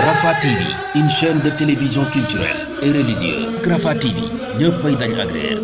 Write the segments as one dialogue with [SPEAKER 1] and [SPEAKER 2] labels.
[SPEAKER 1] Rafah TV, une chaîne de télévision culturelle et religieuse. Rafah TV ñëppay dañ agréer.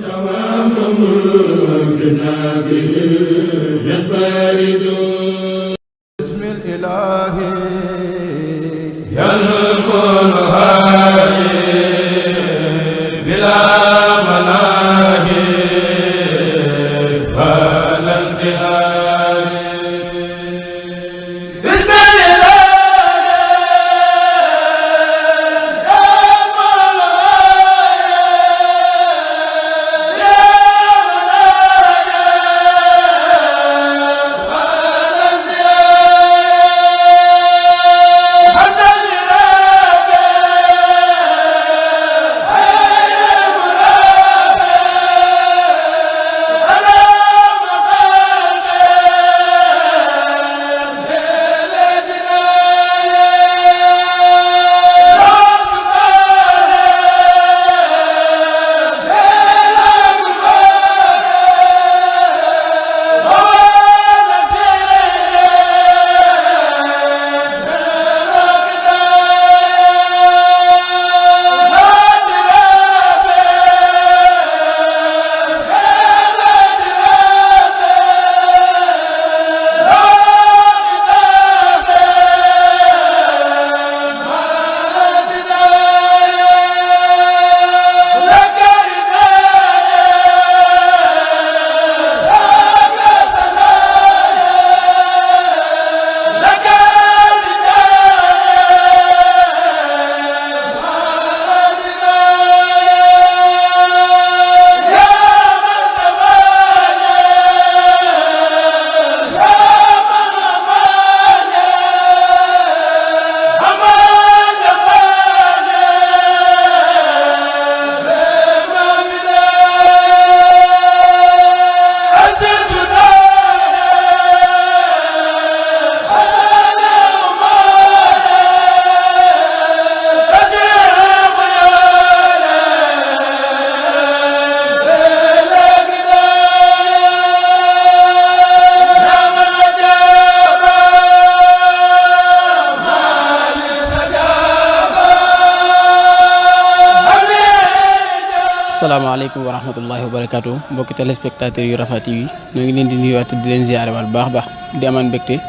[SPEAKER 2] Assalamualaikum warahmatullahi wabarakatuh mbokki téléspectateurs yu Rafah TV ñu ngi leen di nuyuwaat di leen ziaré wal baax di amaan mbégte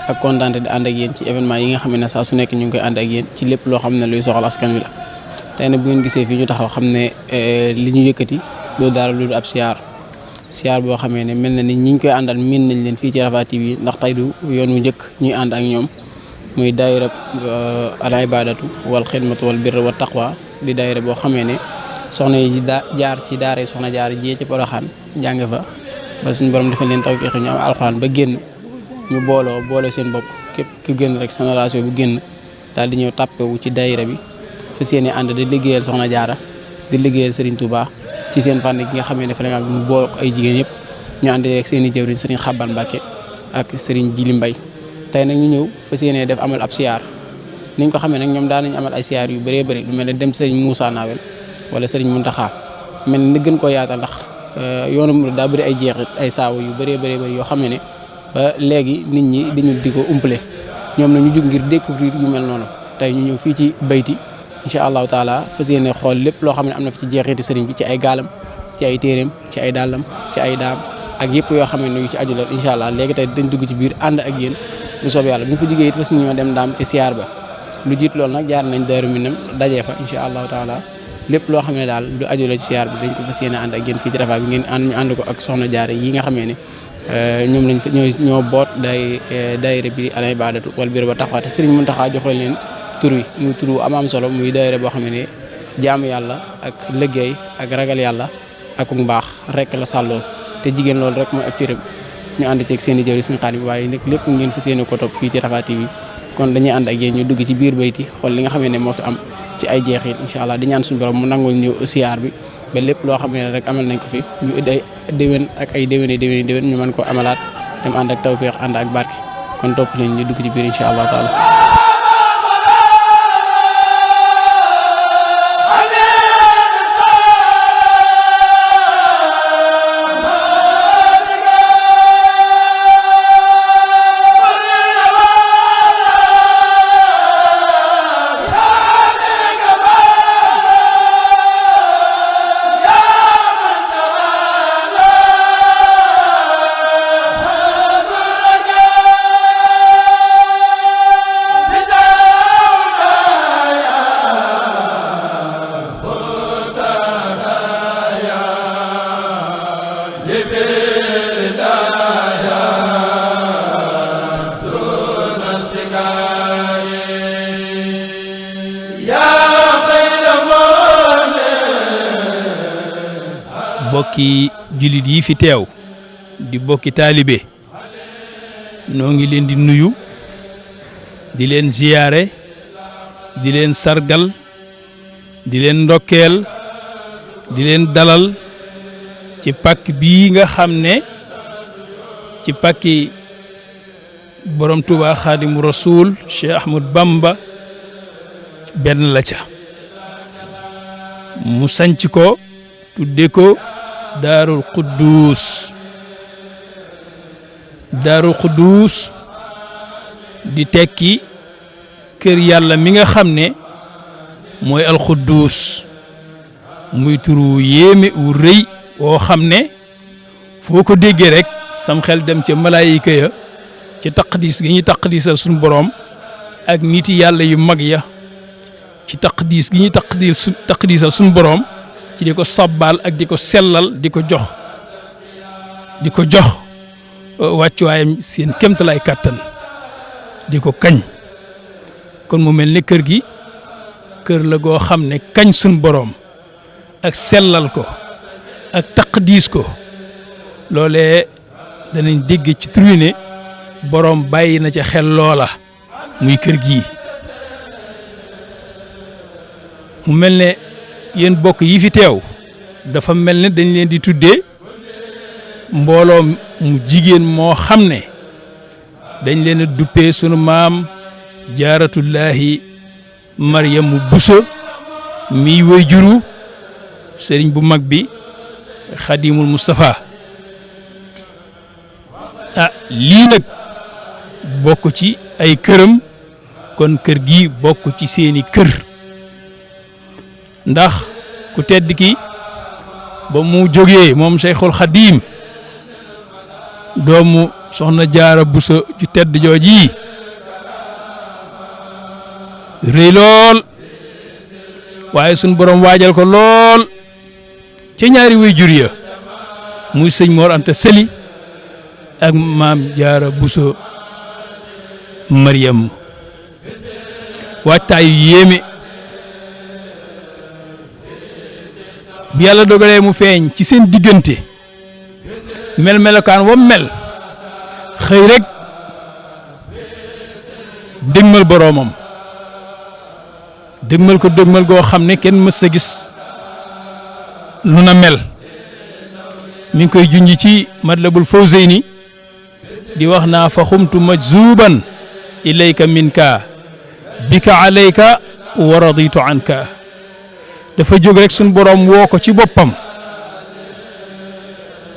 [SPEAKER 2] ak kontaante di ànd ak yéen ci événement yi nga xam ne saa su nekk ñu ngi koy ànd ak yéen ci lépp loo xam ne luy soxal askan wi la tey nag bu ngeen gisee fii ñu taxaw xam ne li ñu yëkkati loolu daal lu ab siyaar boo xamee ne mel na ni ñi ñu koy àndal miin nañ leen fii ci Rafah TV ndax tey du yoon wu njëkk ñuy ànd ak ñoom muy daayira al ibadatu wal xidmatu wal birr wa taqwa di daayira boo xamee ne soxna yi jaar ci daara soxna jaar ji ci Porokhane jàng fa ba suñu borom defal leen tawfiix ñu am alxuraan ba génn ñu boole seen bopp képp ku génn rek génération bu génn daal di ñëw tàppewu ci daayira bi fas yéene ànd di liggéeyal soxna jaara di liggéeyal Serigne Touba ci seen fànn gi nga xam ne dafa la ñu boole ay jigéen yëpp ñu ànd ak seen i jëwriñ Serigne Xaban Mbacke ak Serigne Jili Mbay tey nag ñu ñëw fas yéene def amal ab siyaar niñ ko xamee nag ñoom daan nañ amal ay siyaar yu bëree bëri lu mel ne dem Serigne Moussa Nawel wala Serigne Mountakha mel ni gën koo yaatal ndax yoonu mu daa bëri ay jeexit ay saawu yu bëree bëri yoo xam ne ba léegi nit ñi dañu di ko umpale ñoom na ñu jug ngir découvrir yu mel noonu tey ñu ñëw fii ci bayti incha allahu taala fas yéene xool lépp loo xam ne am na fi ci jeexiti sëriñ bi ci ay gaalam ci ay téeréem ci ay dàllam ci ay daam ak yëpp yoo xam ne yu ci aju la incha allah léegi tey dañ dugg ci biir ànd ak yéen bu soob yàlla bu ñu fa jógee it fas ñoo dem daam ci siyaar ba lu jiit loolu nag jaar nañ Daaru Minam dajee fa incha allahu taala lépp loo xam ne daal lu aju la ci siyaar bi dañ ko fas yéene ànd ak yéen fii ci Rafah bi ngeen ñu ànd ko ak soxna jaare yi nga xamee ne ñoom lañ fa ñoo boot daayira bi al ibadatu wal birr wa taqwa te Serigne Mountakha joxoon leen tur wi muy tur am solo muy daayira boo xam ne jaamu yàlla ak liggéey ak ragal yàlla ak mbaax rek la sàlloo te jigéen loolu rek mooy ab cëram ñu ànd ceeg seen i jëwri suñu xaadim waaye nag lépp ngeen fas yéene ko topp fii ci Rafah TV kon dañuy ànd ak yéen ñu dugg ci biir bayti xool li nga xam ne moo fi am ci ay jeexit incha allah di ñaan suñu borom mu nangul ñu siyaar bi ba lépp loo xam ne rek amal nañ ko fi ñu ay déwén ak ay déwén ñu mën ko amalaat dem ànd ak tawfeex ànd ak barke kon topp leen ñu dugg ci biir incha allah taala.
[SPEAKER 3] bokki jullit yi fi teew di bokki taalibe noo ngi leen di nuyu di leen ziyaare di leen sargal di leen ndokkeel di leen dalal ci pàkk bii nga xam ne ci pàkki borom Tuubaa Xaadimu Rasuul Cheikh Ahmad Bamba benn la ca mu sanc ko tudde ko Daarul Quddus di tekki kër yàlla mi nga xam ne mooy alquddus muy turu yéeme wu rëy woo xam ne foo ko déggee rek sam xel dem ca malaayika ya ci taqdis gi ñuy taqdisal suñu boroom ak niti yàlla yu mag ya ci taqdis gi ñuy taqdisal suñu boroom ci di ko sabbal ak di ko sellal di ko jox wàccuwaayam seen kéemtalaay kàttan di ko kañ kon mu mel ne kër gi kër la goo xam ne kañ suñu boroom ak sellal ko ak taqdis ko loolee danañ dégg ci tribune boroom bàyyi na ca xel loola muy kër gi mu mel ne yéen bokk yi fi teew dafa mel ne dañ leen di tuddee mbooloo mu jigéen moo xam ne dañ leen a duppee sunu maam jaaratullaahi Maryamu Buso miy woy juru sëriñ bu mag bi Xadimul Mustafa lii nag bokk ci ay këram kon kër gi bokk ci seeni kër ndax ku tedd ki ba mu jógee moom Cheikhul Xadim doomu soxna Jaara Buso ju tedd jooji rëy lool waaye suñ borom waajal ko lool ca ñaari way jur ya muy sëñ Mor Anta Sali ak maam Jaara Buso Maryam waajtaayu yéeme bi yàlla dogalee mu feeñ ci seen diggante melokaan wa mel xëy rek dëgmal boroomam dëgmal ko dëgmal goo xam ne kenn mës a gis lu na mel mi ngi koy junj ci Matlabul Fawzayni di wax naa fa xumtu majzuban ilayka minka bika alayka wa raditu anka dafa jóg rek suñ boroom woo ko ci boppam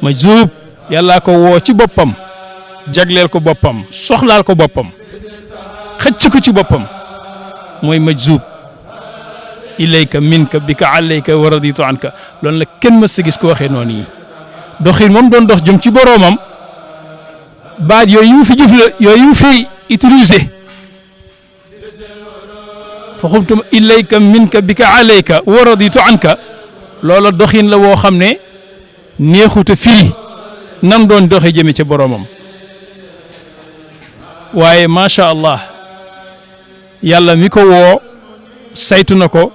[SPEAKER 3] majzub yàllaa ko woo ci boppam jagleel ko boppam soxlaal ko boppam xëcc ko ci boppam mooy majzub ilayka minka bika alayka wa raditu anka loolu la kenn mës a gis ko waxee noonu yi doxin moom doon dox jëm ci boroomam baat yooyu mu fi jëf la yooyu mu fi utilisé fa xumtum ilayka minka bika alayka wa raditu anka loola doxin la woo xam ne neexuta firi nam doon doxe jëme ca boroomam waaye macha allah yàlla mi ko woo saytu na ko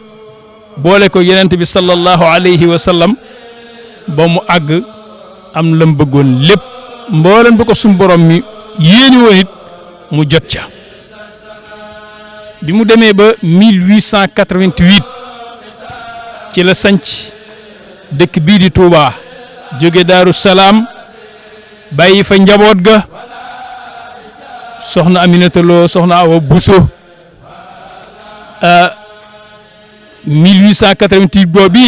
[SPEAKER 3] boole ko yonent bi sallallahu alayhi wa sallam ba mu àgg am lam bëggoon lépp mboolem ba ko suñ borom mi yéeni woon it mu jot ca bi mu demee ba 1888 ci la sanc dëkk bii di Touba jóge Daaru Salaam bàyyi fa njaboot ga soxna Aminata Lo soxna Awa Buso 1888 boobu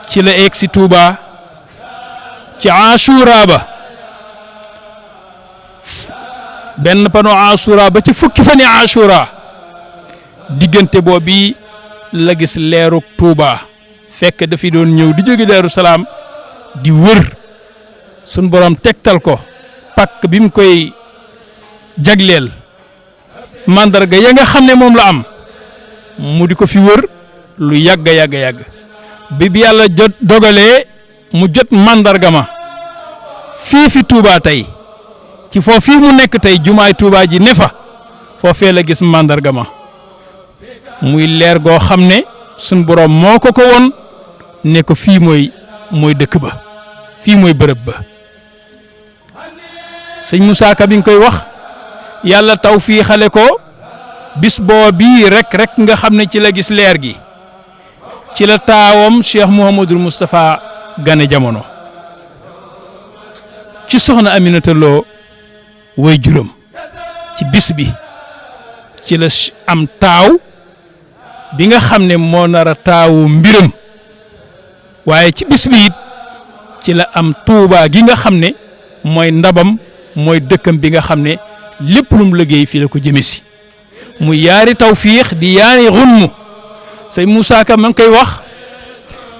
[SPEAKER 3] ci la egg si Touba ci Ashura ba benn pano Ashura ba ci fukki fani Ashura diggante boobu la gis leeruk Touba fekk dafi doon ñëw di jóge Daaru Salaam di wër sun borom tegtal ko pakk bi mu koy jagleel mandarga ya nga xam ne moom la am mu di ko fi wër lu yàgg bi yàlla jot dogalee mu jot mandarga ma fii fi Touba tey ci foofii mu nekk tey jumaay Touba ji ne fa foofee la gis mandarga ma muy leer goo xam ne sun borom moo ko won ne ko fii mooy mooy dëkk ba fii mooy bërëb ba sëñ Moussa Ka bi nga koy wax yàlla taw fii xale ko bis boo bii rek nga xam ne ci la gis leer gi ci la taawam Cheikh Mouhamadul Moustapha gane jamono ci soxna Aminata Lo way juróom ci bis bi ci la am taaw bi nga xam ne moo nar a taawu mbiram waaye ci bis bi it ci la am Tuubaa gi nga xam ne mooy ndabam mooy dëkkam bi nga xam ne lépp lu mu liggéey fii la ko jëme si mu yaari tawfiix di yaari xunmu sëñ Moussa Ka ma ngi koy wax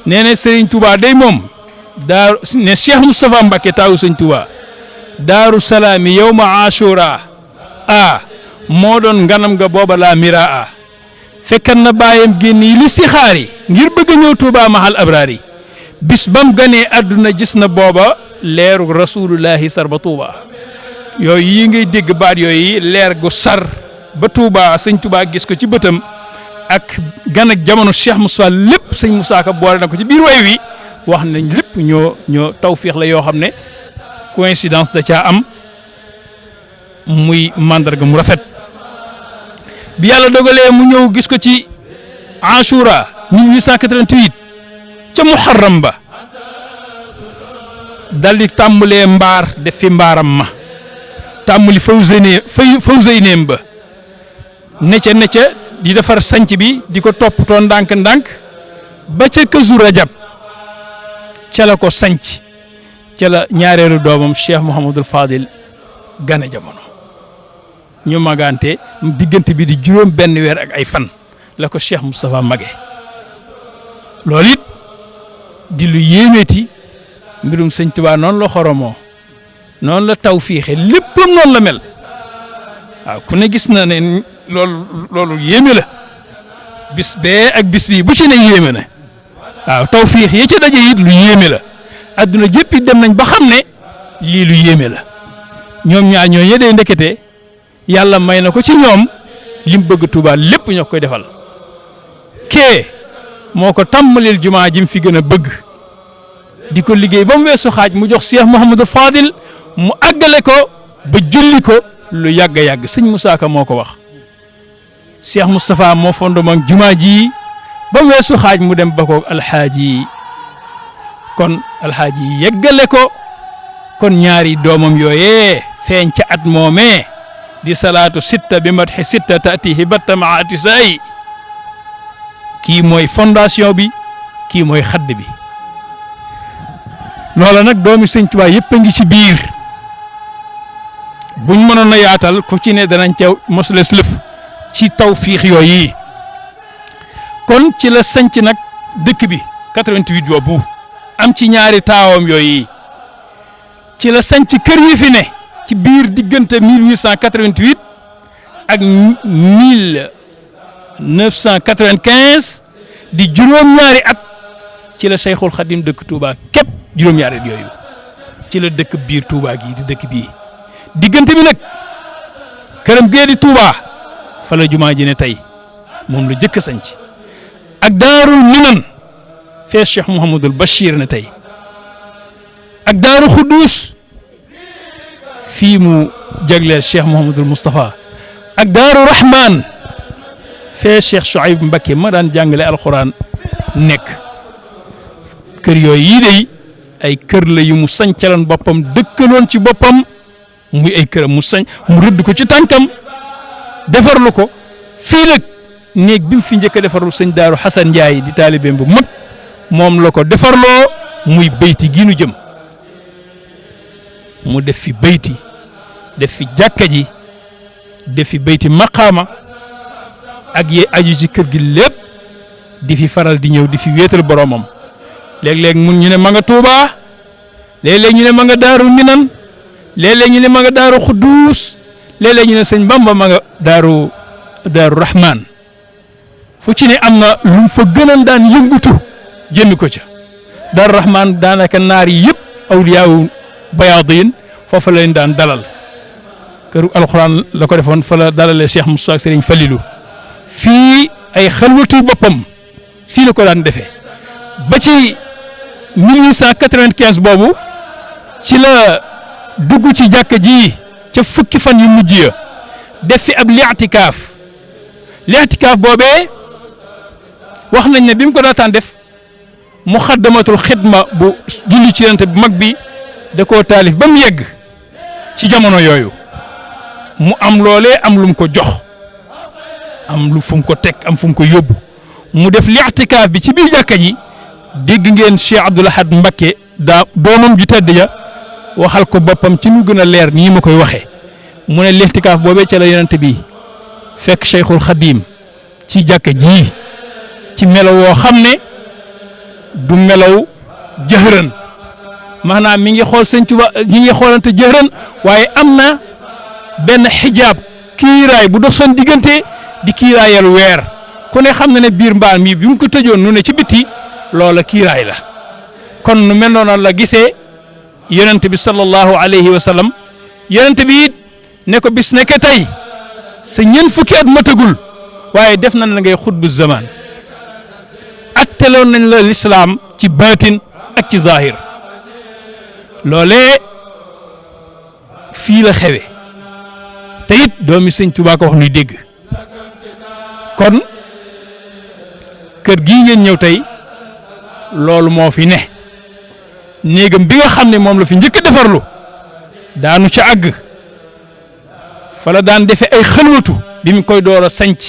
[SPEAKER 3] nee na Sëriñ Tuubaa day moom daaru ne Cheikh Moustapha Mbacké taawu sëñ Tuubaa daaru salaami yow ma ashura moo doon nganam nga booba laa miraa fekkan na bàyyam génn yi li si xaari ngir bëgg a ñëw Tuubaa mahal abraari bis bam ganee àdduna gis na booba leeru rasulullahi sar ba Tuubaa yooyu yi ngay dégg baat yooyu leer gu sar ba Tuubaa sëñ Tuubaa gis ko ci bëtam ak gan ak jamono Cheikh Moussa lépp sëñ Moussa Ka boole na ko ci biir way wi wax nañ lépp ñoo tawfiix la yoo xam ne coïncidence da caa am muy mandarga mu rafet bi yàlla dogalee mu ñëw gis ko ci Ashura 1888 ca Muharram ba dal di tàmbalee mbaar def fi mbaaram ma tàmbali fawzeyneem ba necca di defar sanc bi di ko toppatoo ndànk-ndànk ba ca Kazu Rajab ca la ko sanc ca la ñaareelu doomam Cheikh Mouhamadul Fadil gane jamono ñu magante diggante bi di juróom benn weer ak ay fan la ko Cheikh Moustapha mage loolu it di lu yéemeeti mbirum sëñ Tuubaa noonu la xoromoo noonu la tawfiixe léppam noonu la mel waaw ku ne gis na ne loolu yéeme la bis bee ak bis bii bu ci ne yéeme na waaw tawfiix yi ca daje it lu yéeme la adduna jëpp it dem nañ ba xam ne lii lu yéeme la ñoom ñaar ñoo day ndekete yàlla may na ko ci ñoom lim bëgg Tuubaa lépp ñoo koy defal kee moo ko tàmmalil jumaa ji mu fi gën a bëgg di ko liggéey ba mu weesu xaaj mu jox Cheikh Mouhamadou Fadil mu àggale ko ba julli ko lu yàgg a yàgg sëñ Moussa Ka moo ko wax Cheikh Moustapha moo fondement jumaa ji ba mu weesu xaaj mu dem ba ko alxaaji kon alxaaji yeggale ko kon ñaari doomam yooyee feeñ ca at moomee di salaatu sitta bi madhi sitta taatihi batta maa atisaay kii mooy fondation bi kii mooy xadd bi loola nag doomi sëñ Tuubaa yëpp a ngi ci biir buñ mënoon a yaatal ku ci ne danañ ca mosles lëf ci tawfiix yooyu kon ci la sanc nag dëkk bi 88 boobu am ci ñaari taawam yooyu ci la sanc kër yi fi ne ci biir diggante 1888 ak 1995 di juróom-ñaari at ci la Cheikhul Khadim dëkk Touba képp juróom-ñaari at yooyu ci la dëkk biir Touba gii di dëkk bii diggante bi nag këram gee di Touba fa la jumaa ji ne tey moom la jëkk a sanc ak Daarul Minan fee Cheikh Mouhamadul Bachir ne tey ak Daaru Xuddus fii mu jagleel Cheikh Mouhamadul Moustapha ak Daaru Rahman fee Cheikh Chouaib Mbacké ma daan jàngale alxuraan nekk kër yooyu yii de ay kër la yu mu sañcaloon boppam dëkkaloon ci boppam muy ay këram mu rëdd ko ci tànkam defarlu ko fii nag néeg bi mu fi njëkk a defarlu sëñ Daaru Xasan Ndiaye di taalibeem bu mag moom la ko defarloo muy bayti gi nu jëm mu def fi bayti def fi jàkka ji def fi bayti maqaama ak ye aju ci kër gi lépp di fi faral di ñëw di fi wéetal boromam léeg-léeg mun ñu ne ma nga Tuuba léeg-léeg ñu ne ma nga Daaru Minan léeg-léeg ñu ne ma nga Daaru Xuddus léeg-léeg ñu ne sëñ Bamba ma nga Daaru Rahman fu ci ne am na lu fa gënoon daan yëngutu jëmi ko ca Daaru Rahman daanaka naar yi yëpp awliyaawu bayaadin foofa la leen daan dalal këru alxuraan la ko defoon fa la dalalee Cheikh Moussa ak Serigne Falilou fii ay xalwatu boppam fii la ko daan defee ba ci 1895 boobu ci la dugg ci jàkka ji ca fukki fan yu mujj ya def fi ab li'tikaaf boobee wax nañ ne bi mu ko daataan def muxaddamatul xidma bu julli ci yonent bu mag bi da koo taalif ba mu yegg ci jamono yooyu mu am loolee am lu mu ko jox am lu fu mu ko teg am fu mu ko yóbbu mu def li'tikaaf bi ci biir jàkka ji dégg ngeen Cheikh Abdoul Ahad Mbacké daa doomam ju tedd ja waxal ko boppam ci nu gën a leer nii ma koy waxee mu ne li'tikaaf boobee ca la yonent bi fekk Cheikhul Khadim ci jàkka ji ci melaw woo xam ne du melaw jëhërën maanaam mi ngi xool Sëñ Tuubaa ñi ngi xoolante jëhërën waaye am na benn xijaab kiiraay bu dox seen diggante di kiiraayal weer ku ne xam na ne biir mbaal mi bi mu ko tëjoon nu ne ci bitti loola kiiraay la kon nu mel noonu la gisee yonent bi sallallahu alayhi wa sallam yonent bi it ne ko bis nekk tey sa ñeent fukki at matagul waaye def nañ la ngay xutbu zaman atteloon nañ la lislaam ci baatin ak ci zahir loolee fii la xewe te it doomi Sëñ Tuubaa ko wax nuy dégg kon kër gii ngeen ñëw tey loolu moo fi ne néegam bi nga xam ne moom la fi njëkk a defarlu daanu ca àgg fa la daan defee ay xalwatu bi mu koy door a sanc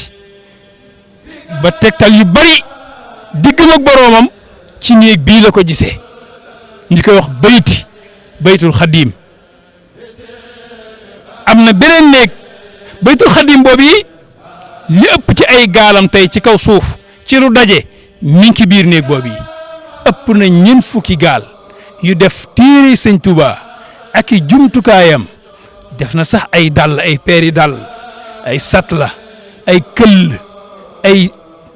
[SPEAKER 3] ba tegtal yu bari diggam ak boroomam ci néeg bii la ko gisee ñu koy wax baytul xadim am na beneen néeg baytul xadim boobu yi li ëpp ci ay gaalam tey ci kaw suuf ci lu daje mi ngi ci biir néeg boobu yi ëpp na ñeent fukki gaal yu def téere Sëñ Tuubaa ak i jumtukaayam def na sax ay dàll ay peeri dàll ay satla ay këll ay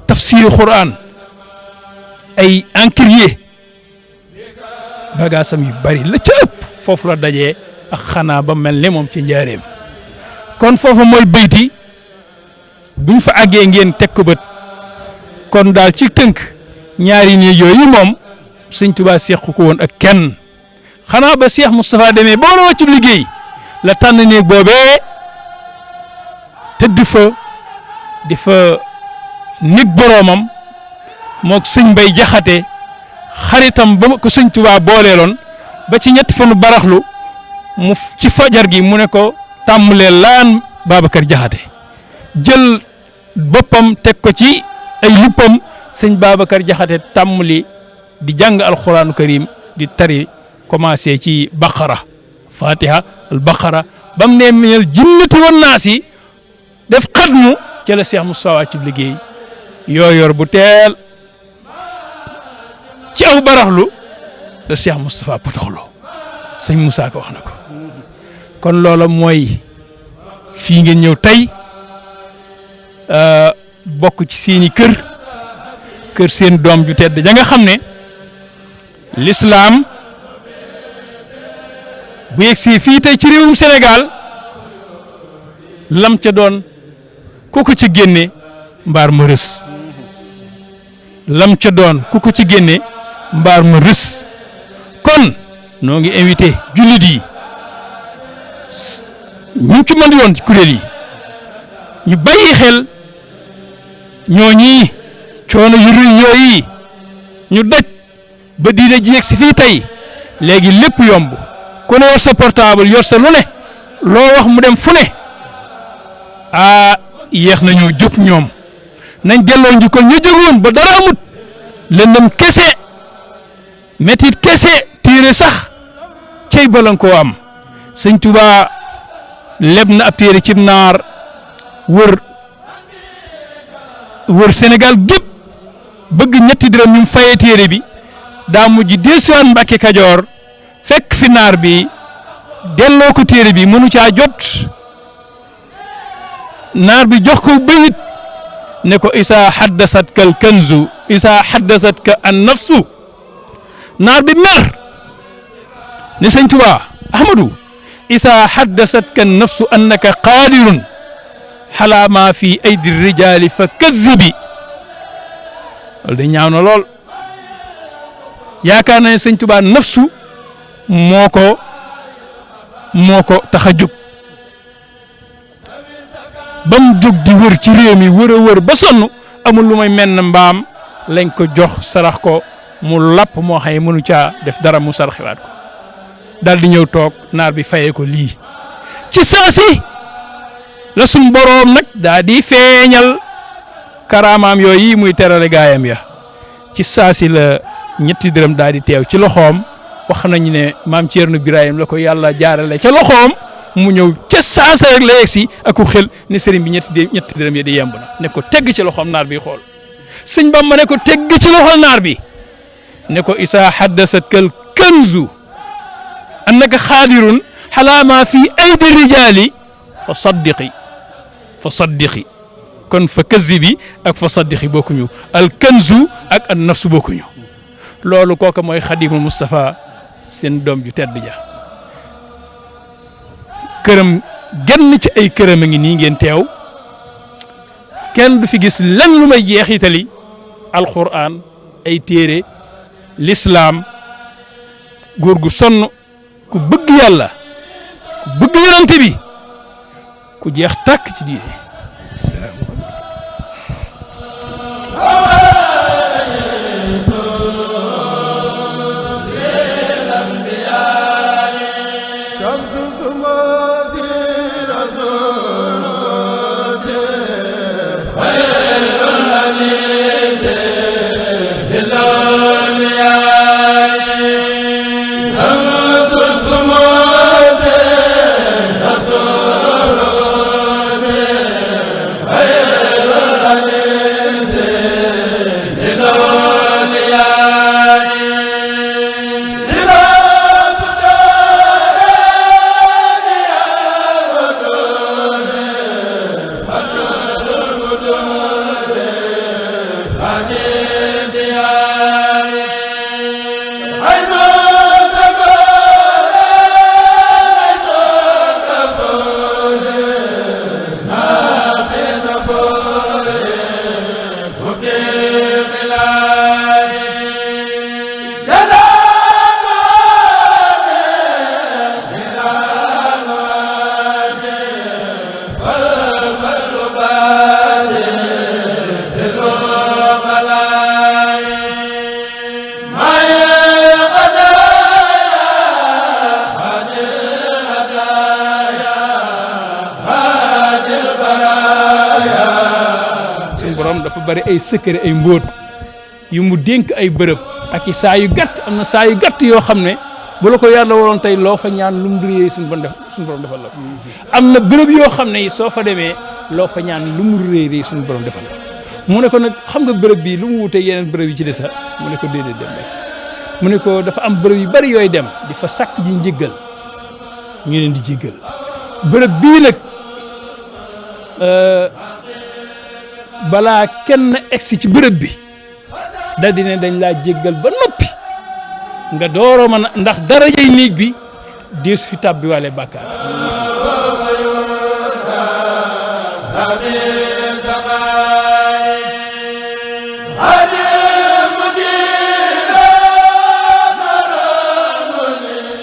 [SPEAKER 3] tafsir Qur'an ay encrier bagaasam yu bari la ca ëpp foofu la dajee ak xanaa ba mel ne moom ci njaareem kon foofu mooy bayti buñ fa àggee ngeen teg ko bët kon daal ci tënk ñaari néeg yooyu moom Sëñ Tuubaa seq ko woon ak kenn xanaa ba Cheikh Moustapha demee ba war a wàccu liggéey la tànn néeg boobee tëdd fa di fa néeg boroomam moog sëñ Mbay Jaxate xaritam ba ko Sëñ Tuubaa booleeloon ba ci ñetti fanu baraxlu mu ci fajar gi mu ne ko tàmbalee laan Babacar Jaxate jël boppam teg ko ci ay luppam sëñ Babacar Jaxate tàmbali di jàng alxuraanu karim di tari commencé ci baqara fatiha al baqara ba mu ne minal jinnati wan naasi def xadmu ca la Cheikh Moustapha ci liggéey yooyor bu teel ci aw baraxlu la Cheikh Moustapha potoxloo sëñ Moussa ko wax na ko kon loola mooy fii ngeen ñëw tey bokk ci seeni kër seen doom ju tedd ja nga xam ne l'islam bu yegsee fii tey ci réewum Sénégal lam ca doon ku ko ci génne mbaar ma rës lam ca doon ku ko ci génne mbaar ma rës kon noo ngi invité jullit yi ñu ci mën yoon ci kuréel yi ñu bàyyi xel ñooñi coono yu rëy yooyu ñu daj ba diine ji yegg si fii tey léegi lépp yomb ku ne yor sa portable yor sa lu ne loo wax mu dem fu ne yéex nañoo jóg ñoom nañ delloo njukkal ñu jógoon ba dara amut lëndëm kese métit kese téere sax cey balan koo am Sëñ Tuubaa leb na ab téere cib naar wër Sénégal gépp bëgg ñetti dërëm ñu fayee téere bi daa mujj dellusiwaat Mbàkke Kajoor fekk fi naar bi delloo ko téere bi mënu caa jot naar bi jox ko bayit ne ko isa haddasatka al kanzu isa haddasatka an nafsu naar bi mer ne Sëñ Tuubaa Ahmadu isa haddasatka an nafsu annaka qadirun xalaa maa fi aydi rijaali fa kazibi loolu de ñaaw na lool yaakaar na ne sëñ Tuubaa nafsu moo ko tax a jóg ba mu jóg di wër ci réew mi wër a wër ba sonn amul lu may menn mbaam lañ ko jox sarax ko mu lapp moo xam ne mënu caa def dara mu sarxiwaat ko daal di ñëw toog naar bi fayee ko lii ci saasi la suñ boroom nag daa di feeñal karaamaam yooyu muy terale gaayam ya ci saasi la ñetti dërëm daal di teew ci loxoom wax nañu ne maam Thierno Birahim la ko yàlla jaarale ca loxoom mu ñëw ca saasa rek la yegsi ak ku xel ne sëriñ bi ñetti dërëm ya di yemb na ne ko tegg ci loxoom naar bi xool sëñ Bamba ne ko tegg ci loxol naar bi ne ko isaa haddasat kal kanzu annaka xaadirun xalaa maa fi aydi rijaali fa saddiqi kon fa kazibi ak fa saddiqi bokkuñu al kanzu ak an nafsu bokkuñu loolu kooka mooy xadimul Moustapha seen doom ju tedd ja këram genn ci ay këram a ngi nii ngeen teew kenn du fi gis lenn lu may jeexitali alquran ay téere l'islam góor gu sonn ku bëgg yàlla ku bëgg yonante bi ku jeex tàkk ci diine salaam bari ay secret ay mbóot yu mu dénk ay bërëb ak i saa yu gàtt am na saa yu gàtt yoo xam ne bu la ko yàlla waroon tey loo fa ñaan lu mu réyee suñu borom defal la am na bërëb yoo xam ne soo fa demee loo fa ñaan lu mu réy suñu borom defal la mu ne ko nag xam nga bërëb bi lu mu wutee yeneen bërëb yi ci des mu ne ko déedéet dem rek mu ne ko dafa am bërëb yu bari yooyu dem di fa sàkk ji njëggal ñu leen di jéggal bërëb bii nag balaa kenn egsi ci bërëb bi da di ne dañ laa jéggal ba noppi nga dooro mën ndax darajay néeg bi deesu fi tàbbi wale bàkkaar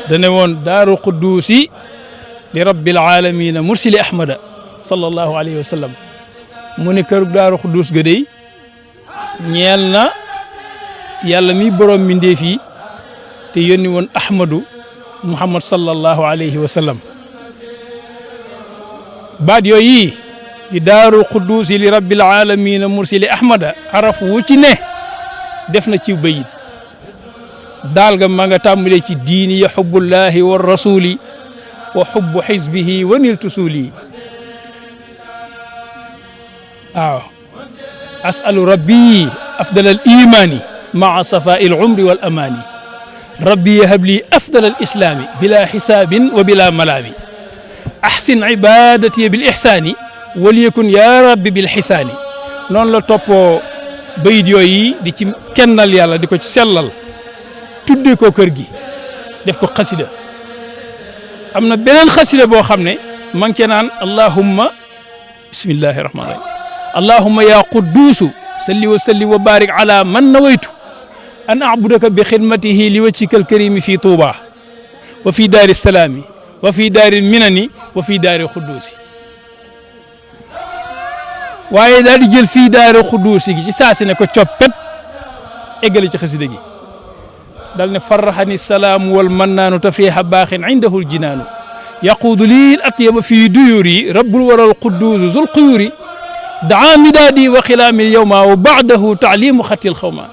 [SPEAKER 3] dane woon daaru qudduusi li rabbil aalamiina mursili ahmada sallallahu alayhi wa sallam mu ne kër daaru qudduus ga dey ñeel na yàlla mi borom mi ndéef yi te yónni woon ahmadu muhammad sallallahu alayhi wa sallam baat yooyu di daaru qudduusi li rabbil aalamiina mursili ahmada araf wu ci ne def na ci bayit daal ga ma nga tàmbalee ci diini ya xubbullahi wa rasuli wa xubbu xisbihi wa niltu suuli waaw asalu rabbi afdal al imani maa safai al umri wal amani rabbi yahab li afdal al islami bila xisaabin wa bila malaami ahsin ibadati bil ihsani waliyakun ya rabbi bil xisaani noonu la toppoo bayit yooyu di ci kennal yàlla di ko ci sellal tuddee ko kër gi def ko xasida am na beneen xasida boo xam ne ma ngi cee naan allahumma bismillahi rahmaani rahim allahumma ya qudduusu salli wa salli wa barik ala man nawaytu an abudaka bi xidmatihi li wajhika alkarimi fi Touba wa fi daari salaami wa fi daari minani wa fi daari xudduusi waaye daal di jël fii daari xudduusi gi ci saasi ne ko coppet eggale ci xasida gi dal ne farraxani salaamu wal mannaanu tafriha baaxin indahu ljinaanu yaquudu lii l atyaba fii duyuri rabbul waral qudduusu zul quyuri daa midaadi wa xilaami lyawma wa baadahu taalimu xatil xawma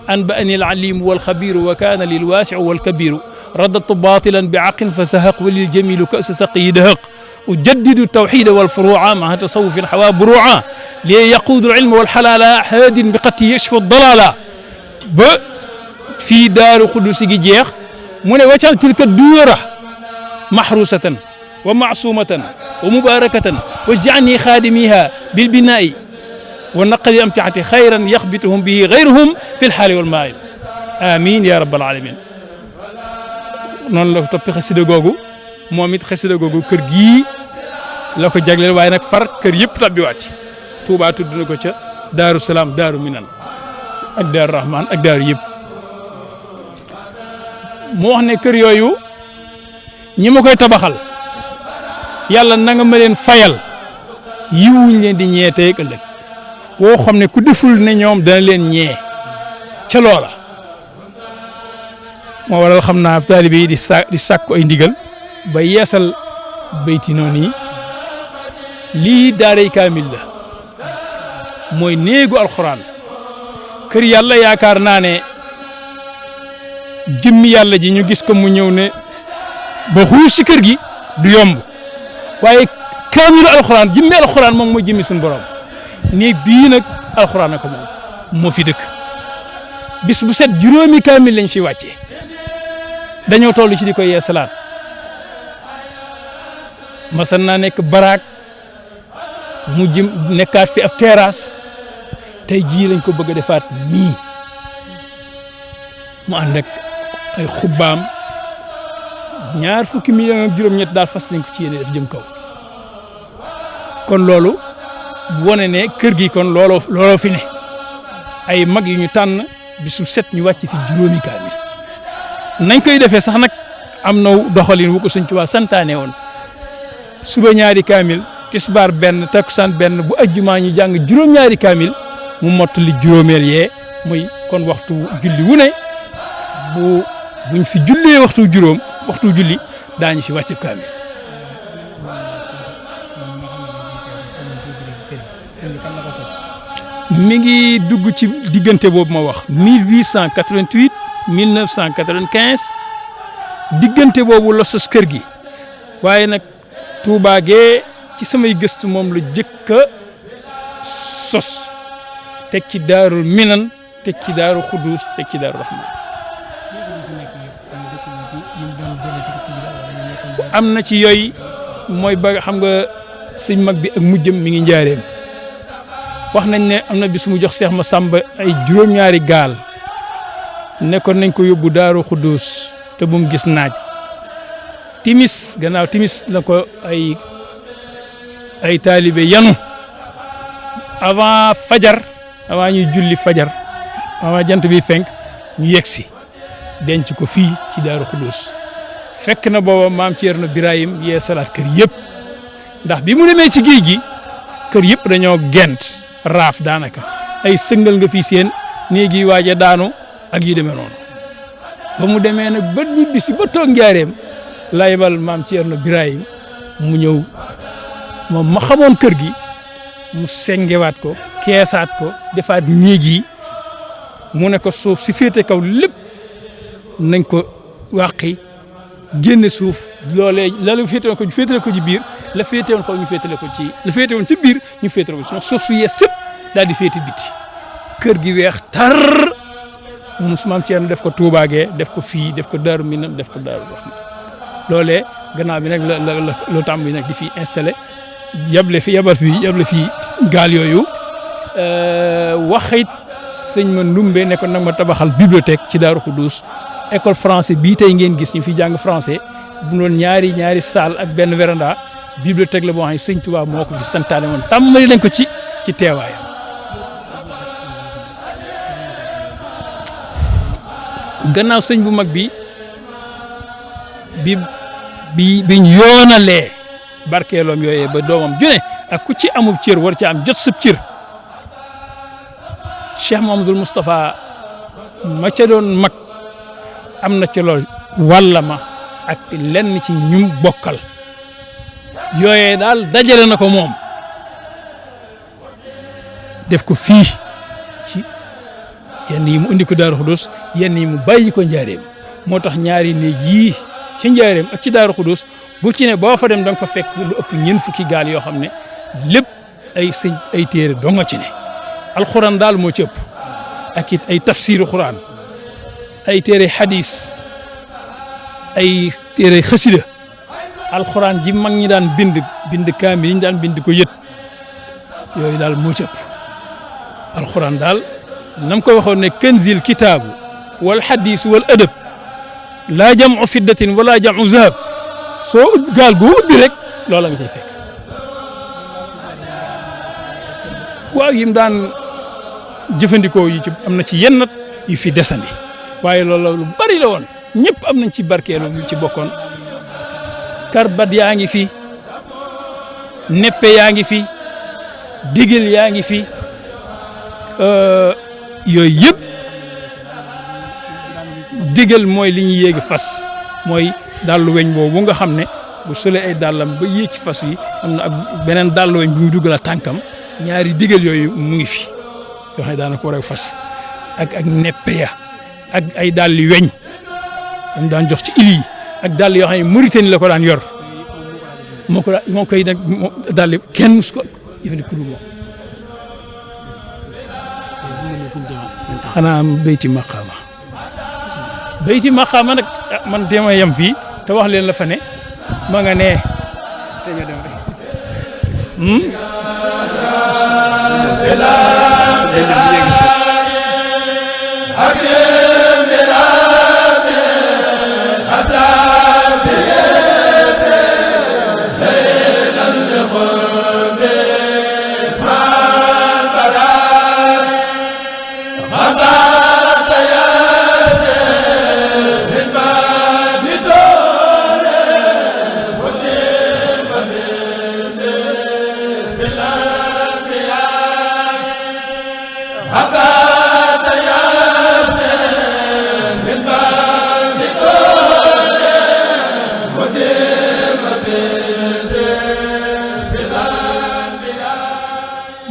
[SPEAKER 3] anbaani alalimu walxabiru wa kaana lilwaasiu walkabiru radatu batilan bi aqin fa sahaq wa liljamilu kasa saqiyi dahaq ujaddidu tawxida walfuruca maa tasawufin xawa buruca li yaquudu alilma walxalaala haadin bi qati yashfa dalala ba fii daaru xudusi gi jeex mu ne waccal tilka duyura maxrusatan wa maasumatan wa mubarakatan waj'alni xaadimiha bilbinaai wa naqali amtiati xayran yaxbituhum bihi gayruhum fi lxaali walmaali amin ya rabbal alamin noonu la ko toppi xasida googu moom it xasida googu kër gii la ko jagleel waaye nag far kër yëpp tabbiwaat ci Tuubaa tudd na ko ca Daaru Salaam Daaru Minan ak Daaru Rahman ak daaru yëpp mu wax ne kër yooyu ñi ma koy tabaxal yàlla na nga ma leen fayal yiwuñ leen di ñee tey ëllëg woo xam ne ku deful ne ñoom dana leen ñee ca loola moo waral xam naa taalibe yi di sàkku ay ndigal ba yeesal bayti noonu yi lii daaray kaamil la mooy néegu alxuraan kër yàlla yaakaar naa ne jëmmi yàlla ji ñu gis ko mu ñëw ne ba xuus ci kër gi du yomb waaye kaamilu alxuraan jëmmi alxuraan moom mooy jëmmi suñu borom néeg bii nag alxuraan ko moom moo fi dëkk bis bu set juróomi kaamil lañ fi wàccee dañoo toll ci di ko yeesalaat masan naa nekk baraak mu jëm nekkaat fi ab terrasse tey jii lañ ko bëgg a defaat nii mu ànd ak ay xubbaam 20 millions ak juróom-ñett daal fas nañ ko ci yéene def jëm kaw kon loolu wone ne kër gi kon looloo fi ne ay mag yu ñu tànn bisu set ñu wàcc fi juróomi kaamil nañ koy defee sax nag am na doxalin wu ko Sëñ Tuubaa santaane woon suba ñaari kaamil tisbaar benn takkusaan benn bu ajjumaa ñu jàng juróom-ñaari kaamil mu mottali juróomeel yee muy kon waxtu julli wu ne buñ fi jullee waxtu julli daañu fi wàcc kaamil mi ngi dugg ci diggante boobu ma wax 1888 1995 diggante boobu la sos kër gi waaye nag Touba gee ci samay gëstu moom la jëkk a sos teg ci Daarul Minan teg ci Daaru Xuddus teg ci Daaru Rahman am na ci yooyu mooy ba xam nga sëñ mag bi ak mujjëm mi ngi njaareem wax nañ ne am na bis mu jox Seex Masamba ay juróom-ñaari gaal nekkoon nañ ko yóbbu Daaru Xuddus te bu mu gis naaj timis gannaaw timis la ko ay taalibe yanu avant fajar avant ñuy julli fajar avant jant bi fenk ñu yegsi denc ko fii ci Daaru Xuddus fekk na booba maam Ceerno Birahim yee salaat kër yëpp ndax bi mu demee ci géej gi kër yëpp dañoo gent raaf daanaka ay sëngal nga fii seen néegi waaja daanu ak yu demee noonu ba mu demee nag ba ñibbisi ba toog njaareem la yebal maam Ceerno Birahim mu ñëw moom ma xamoon kër gi mu sengewaat ko keesaat ko defaat néeg yi mu ne ko suuf si féete kaw lépp nañ ko wàqi génne suuf loolee la féete woon ko ñu féetale ko ci biir la féete woon kaw ñu féetale ko ci la féete woon ci biir ñu féetale ko ci ndax suuf su yees sëpp daal di féete biti kër gi weex tar maam Ceerno def ko Tuubaa gee def ko fii def ko Daaru Minam def ko Daaru Rahman loolee gannaaw bi nag la tàmm bi nag di fi installé yabal fii gaal yooyu waxit sëñ ma ndumbe ne ko nag ma tabaxal bibliothèque ci Daaru Xuddus école français bii tey ngeen gis ñu fi jàng français bu doon ñaari salle ak benn véranda bibliothèque la boo xam ne sëñ Tuubaa moo ko fi santaane woon tàmmali nañ ko ci teewaayam gannaaw sëñ bu mag biñ yoonalee barkeeloom yooyee ba doomam june ak ku ci amub cër war ci am jot sub cër Cheikh Mouhamadoul Moustapha ma ca doon mag am na ci lool walla ma ak lenn ci ñum bokkal yooyee daal dajale na ko moom def ko fii ci yenn yi mu indi ko Daaru Xudus yenn yi mu bàyyi ko Njaareem moo tax ñaari néeg yii ci Njaareem ak ci Daaru Xudus bu ci ne boo fa dem da nga fa fekk lu ëpp ñeent fukki gaal yoo xam ne lépp ay téere doo nga ci ne alxuraan daal moo ci ëpp ak it ay tafsiru xuraan ay téere xadis ay téere xasida alxuraan ji mag ñi daan bind kaamil yi ñu daan bind ko yët yooyu daal moo ci ëpp alxuraan daal nam ko waxoon ne kanzil kitaabu wal xadis wal adab laa jamu fiddatin wala jamu zahab soo gaal goo ubbi rek loola nga cay fekk waaw yim daan jëfandikoo yi ci am na ci yenn yu fi desandi waaye loolu lu bari la woon ñëpp am nañ ci barkeelu ñu ci bokkoon karbat yaa ngi fi neppe yaa ngi fi digil yaa ngi fi yooyu yëpp digal mooy li ñuy yéegi fas mooy dàllu weñ boobu nga xam ne bu solee ay dàllam ba yéeg ci fas yi am na ak beneen dàllu weñ bu mu dugal a tànkam ñaari digal yooyu mu ngi fi yoo xam ne daanaka war a fas ak neppe ya ak ay dàlli weñ dañ daan jox ci ili yi ak dàll yoo xam ne Mauritanie la ko daan yor moo koy nag dàlli kenn mus ko jëfandikoo moom xanaa am bayti maqaama nag man téema yem fii te wax leen la fa ne ma nga nee te nga dem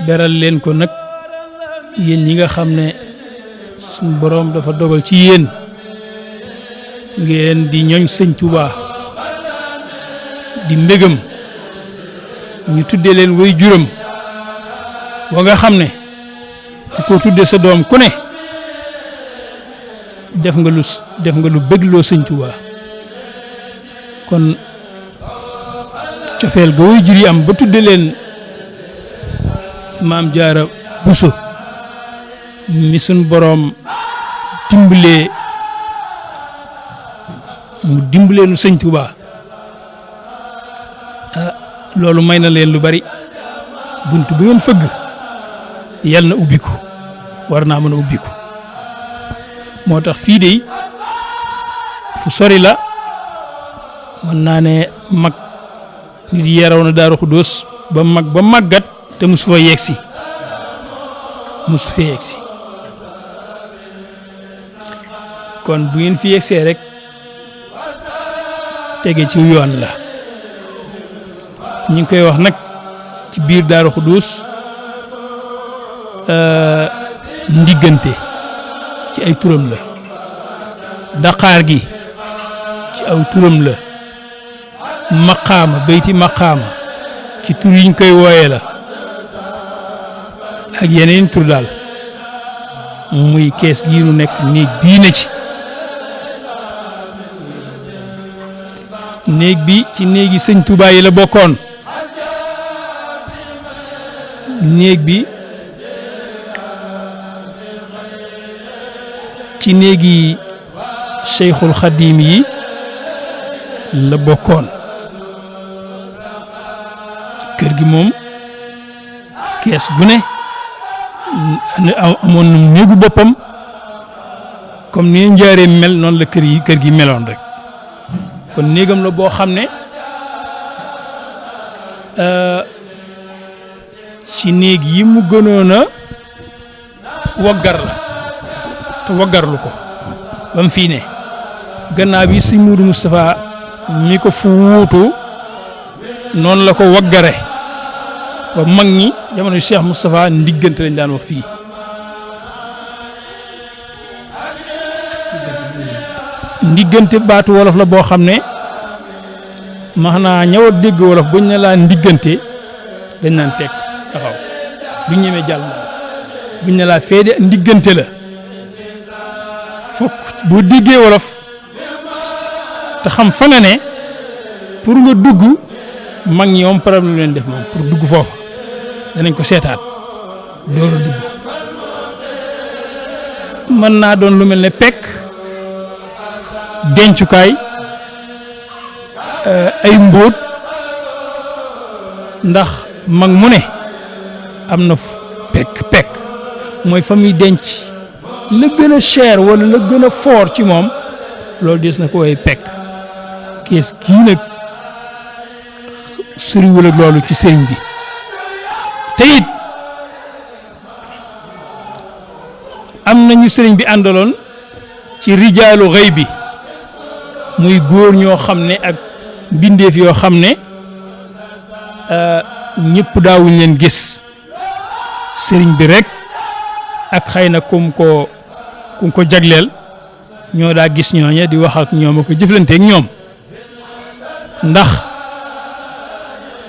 [SPEAKER 3] beral leen ko nag yéen ñi nga xam ne suñu boroom dafa dogal ci yéen ngeen di ñooñ sëñ Touba di mbégam ñu tuddee leen way juram wa nga xam ne ku ko tuddee sa doom ku ne def nga lu bëggloo sëñ Touba kon cofeel ga way jur yi am ba tuddee leen maam Jaara Buso mi sun boroom dimbalee nu sëñ Touba loolu may na leen lu bari bunt bu ngeen fëgg yal na ubbiku war naa mën a ubbiku moo tax fii de fu sori la mën naa ne mag nit yeeraw na Daaru Xuddoos ba mag ba màggat te mosu fa yegsi kon bu ngeen fi yegsee rek tege ci yoon la ñu ngi koy wax nag ci biir Daaru Xuddoos ndiggante ci ay turam la daqaar gi ci aw turam la maqaama bayti maqaama ci tur yiñ koy wooyee la ak yeneen tur daal muy kees gii nu nekk néeg bii na ci néeg bi ci néegi sëñ Touba yi la bokkoon néeg bi ci néegi Cheikhul Khadim yi la bokkoon kër gi moom kees gu ne amoon na néegu boppam comme ni njaaree mel noonu la kër gi meloon rek kon néegam la boo xam ne ci néeg yi mu gënoon a waggar la te waggarlu ko ba mu fii ne gannaaw bi sëñ Moudou Moustapha mi ko fu wuutu noonu la ko waggare ba mag ñi jamono Cheikh Moustapha ndiggante lañ daan wax fii ndiggante baatu wolof la boo xam ne maanaam ñëw a dégg wolof buñ ne laa ndiggante dañ naan teg taxaw duñ ñemee jàll buñ ne laa feede ndiggante la fokk boo déggee wolof te xam fa nga ne pour nga dugg mag ñi moom problème leen def moom pour dugg foofa danañ ko seetaat door a dugg mën naa doon lu mel ne pekk dencukaay ay mbóot ndax mag mu ne am na pekk mooy fa muy denc la gën a cher wala la gën a fort ci moom loolu des na ko woy pekk kees kii nag suriwul ak loolu ci sëriñ bi te it am nañu sëriñ bi àndaloon ci rijaalu xëy bi muy góor ñoo xam ne ak mbindeef yoo xam ne ñëpp daawuñ leen gis sëriñ bi rek ak xëy na kum ko jagleel ñoo daa gis ñooña di wax ak ñoom ak jëflante ak ñoom ndax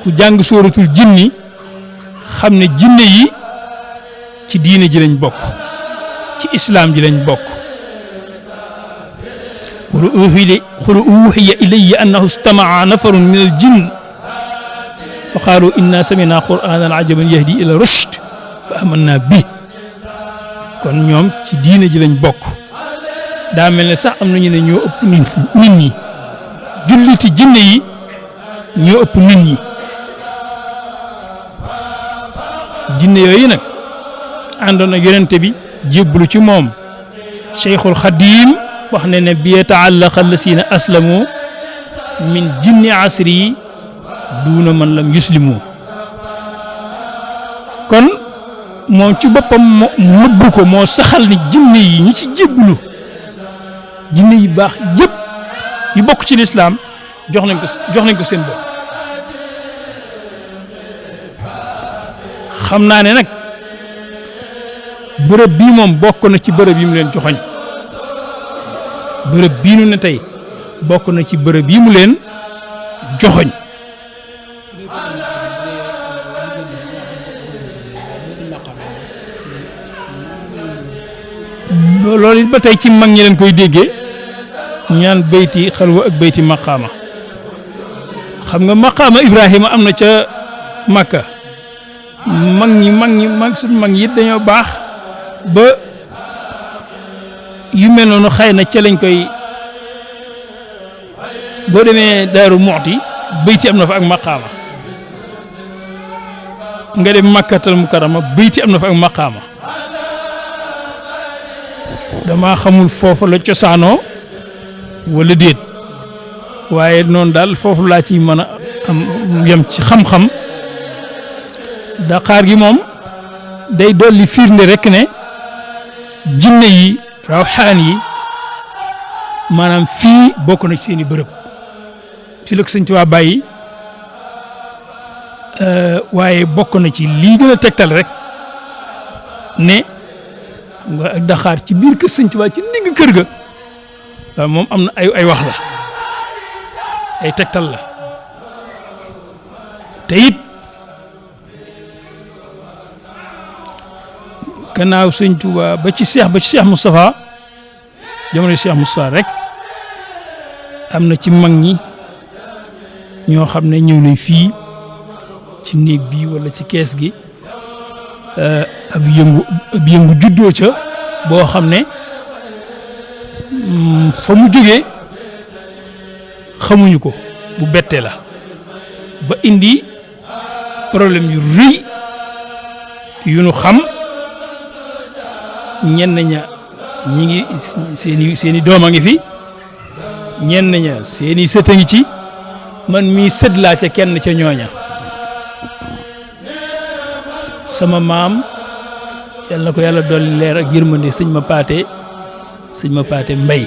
[SPEAKER 3] ku jàng sóoratul jinni xam ne jinne yi ci diine ji lañ bokk ci islaam ji lañ bokk qul uuhiya ilayya annahu istama'a nafarun min al jinn fa qaalu inna sami'na qur'anan ajaban yahdi ila rushd fa amanna bi kon ñoom ci diine ji lañ bokk daa mel ne sax am nañu ne ñoo ëpp nit ñi julliti jinne yi ñoo ëpp nit ñi jinne yooyu nag àndoon ak yonente bi jébbalu ci moom Cheikhul Khadim wax ne ne bi yata'allaqa allasina aslamu min jinni asri duuna man lam yuslimu kon moom ci boppam nëbbu ko moo saxal ni jinne yi ñi ci jébbalu jinne yi baax yëpp yu bokk ci lislaam jox nañ ko seen bopp xam naa ne nag bërëb bii moom bokk na ci bërëb yi mu leen joxoñ bërëb bii nu ne tey bokk na ci bërëb yi mu leen joxoñ loolu it ba tey ci mag ñi leen koy déggee ñaan bayti xalwa ak bayti maqaama xam nga maqaama Ibrahima am na ca Makka suñu mag ñi it dañoo baax ba yu mel noonu xëy na ca lañ koy boo demee Daaru Muxti bayti am na fa ak maqaama nga dem Makkatal Mukarrama bayti am na fa ak maqaama dama xamul foofu la cosaanoo wala déet waaye noonu daal foofu laa ci mën a am yem ci xam-xam Dakar gi moom day dolli firnde rek ne jinne yi rawxaan yi maanaam fii bokk na ci seeni bërëb fi la ko Sëñ Tuubaa bàyyi waaye bokk na ci lii gën a tegtal rek ne nga ak Dakar ci biir kër Sëñ Tuubaa ci digg kër ga waaw moom am na ay wax la ay tegtal la te it gannaaw Sëñ Tuubaa ba ci Cheikh Moustapha jamono Cheikh Moustapha rek am na ci mag ñi ñoo xam ne ñëw nañ fii ci néeg bii wala ci kees gi ab yëngu juddoo ca boo xam ne fa mu jógee xamuñu ko bu bette la ba indi problème yu rëy yu nu xam ñenn ña ñi ngi seeni doom a ngi fi ñenn ña seeni sët a ngi ci man mii sët laa ca kenn ca ñooña sama maam yal na ko yàlla dolli leer ak yërmande sëñ ma paate mbay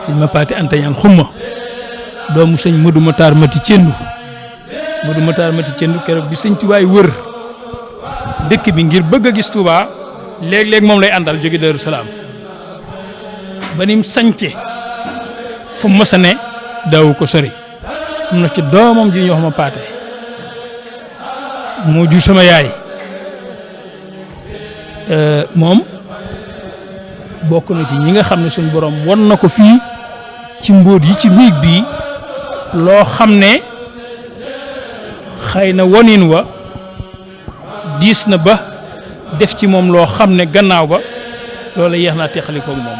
[SPEAKER 3] sëñ ma paate antañaan xumma doomu sëñ Modou Matar Mati Cendu keroog bi sëñ Tuubaa wër dëkk bi ngir bëgg a gis Tuubaa léeg-léeg moom lay àndal jóge Daaru Salaam ba nim sañce fu mu mës a ne daawu ko sori am na ci doomam ji ñu wax ma paate moo jur sama yaay moom bokk na ci ñi nga xam ne suñ borom won na ko fii ci mbóot yi ci miig bii loo xam ne xëy na wonin wa diis na ba def ci moom loo xam ne gannaaw ba loolu yeex naa teqali koog moom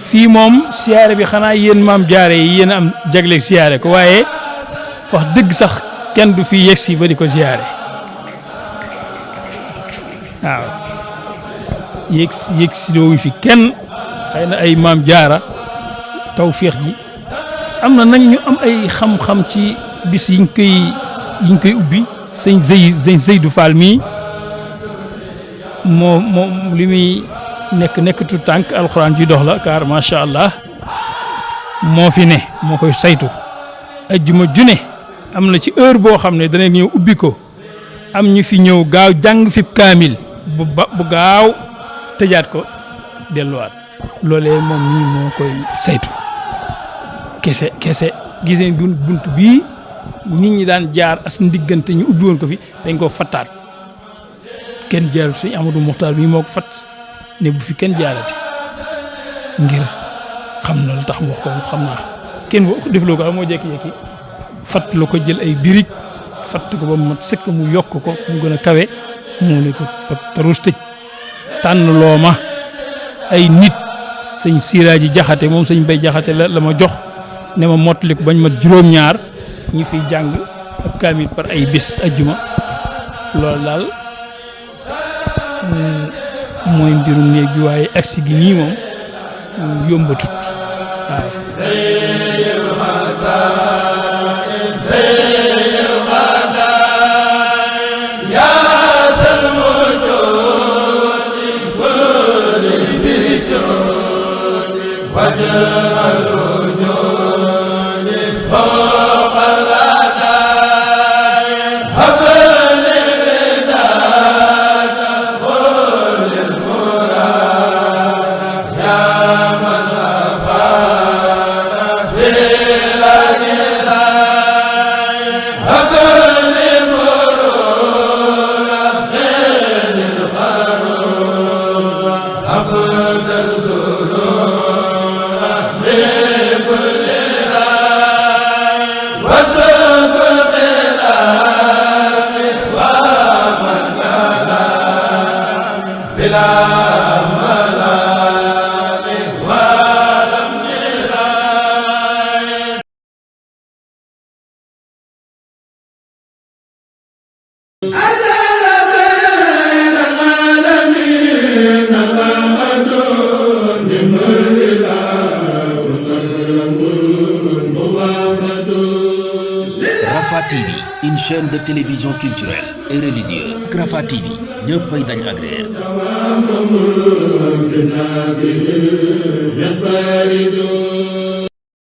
[SPEAKER 3] fii moom siyaare bi xanaa yéen maam jaare yi yéen am jagleeg siyaare ko waaye wax dëgg sax kenn du fi yegsi ba di ko siyaare waaw yegsi doo fi kenn xëy na ay maam jaara tawféex ji am na nag ñu am ay xam-xam ci bis yiñ koy ubbi sëñ Zeydou Fall mii moom li muy nekk tu tànk alxuraan ji dox la car macha allah moo fi ne moo koy saytu ajjuma june am na ci heure boo xam ne dana ñëw ubbi ko am ñu fi ñëw gaaw jàng fi kaamil bu gaaw tëjaat ko delluwaat loolee moom ñii moo koy saytu kese giseen bunt bii nit ñi daan jaar as ndiggante ñu ubbi woon ko fi dañ koo fattaat kenn jaarut sëñ Amadou Muxtaar bii moo ko fat ne bu fi kenn jaarati ngir xam na lu tax mu wax ko xam naa kenn def loo ko moo jékki-jékki fatt la ko jël ay birig fatt ko ba mu mat sëkk mu yokk ko mu gën a kawe mu ne ko tarus tëj tànn loo ma ay nit sëñ Siraaji Jaxate moom sëñ Bay Jaxate la ma jox ne ma mottali ko bañ mat juróom-ñaar ñi fiy jàng ak kaamil par ay bés ajjuma loolu daal mooy mbirum néeg bi waaye agsi gi nii moom yombatut waaw
[SPEAKER 1] Rafah TV, une chaîne de télévision culturelle et religieuse. Rafah TV ñëppay dañ agréer